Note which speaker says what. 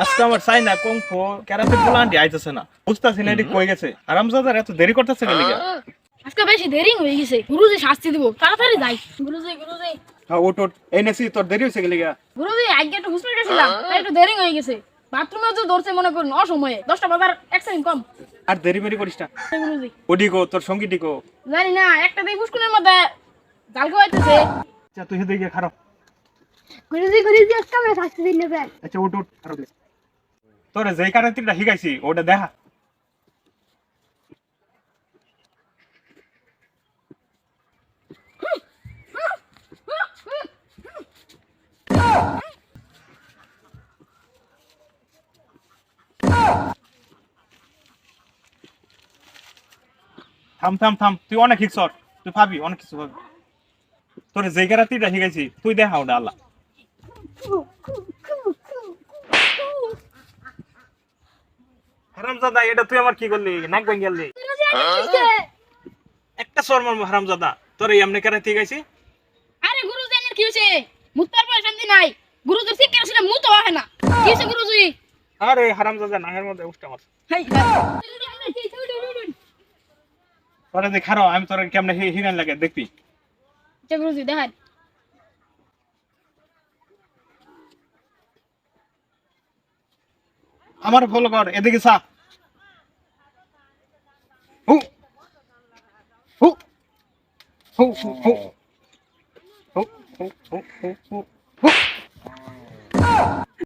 Speaker 1: আজকে আমার চাই না কংফু ক্যারাতে পোলান্ডি আইতেছে না, বুঝতেছি না এটি কই গেছে। আরামজাদার এত দেরি করতেছে গেলে
Speaker 2: আজকে বেশি দেরি হয়ে গেছে, গুরুজি শাস্তি দিব, তাড়াতাড়ি যাই। গুরুজি গুরুজি
Speaker 1: হ্যাঁ ওট ওট, এই নেছি তোর দেরি হয়েছে গেলে
Speaker 2: গুরুজি আজকে একটু হুসপে গেছিলাম, তাই একটু দেরি হয়ে গেছে। বাথরুমে তো ধরছে মনে করুন অসময়ে, 10টা বাজার 1 সেকেন্ড কম।
Speaker 1: আর দেরি মেরি করিস না।
Speaker 2: গুরুজি
Speaker 1: ওডিকো তোর সঙ্গী ডিকো
Speaker 2: জানি না, একটা দিয়ে ফুসকুনের মধ্যে জাল খাওয়াইতেছে।
Speaker 1: আচ্ছা তুই হেদে গিয়ে খারাপ।
Speaker 2: গুরুজি গুরুজি আজকে আমরা শাস্তি দিন নেবেন।
Speaker 1: আচ্ছা ওট ওট খারাপ। তোরে যেই কারাতেটা শিখাইছি ওটা দেখা। থাম থাম থাম, তুই অনেক শিখছর, তুই ভাবি অনেক কিছু ভাবি। তোরে যেই কারাতেটা শিখাইছি তুই দেখা ওটা আল্লাহ। হারামজাদা এটা তুই আমার কি করলি, নাক ভাঙ গেলি। একটা শর্মার হারামজাদা, তোর এই এমনি কারাতে শিখাইছি।
Speaker 2: আরে গুরুজি এর কি হইছে? মুত্তার পয়সা শান্তি নাই। গুরুজি ঠিক করে সেটা মুতো হয় না। কি হইছে গুরুজি?
Speaker 1: আরে হারামজাদা নাহের মধ্যে উষ্টা মার।
Speaker 2: হাই
Speaker 1: তোরে যে খারাপ আমি তোর কেমনে হিগান লাগে দেখবি।
Speaker 2: আচ্ছা গুরুজি দেখান।
Speaker 1: আমার ফলো কর, এদিকে সা। হু হু হু হু হু হু হু হু হু হু।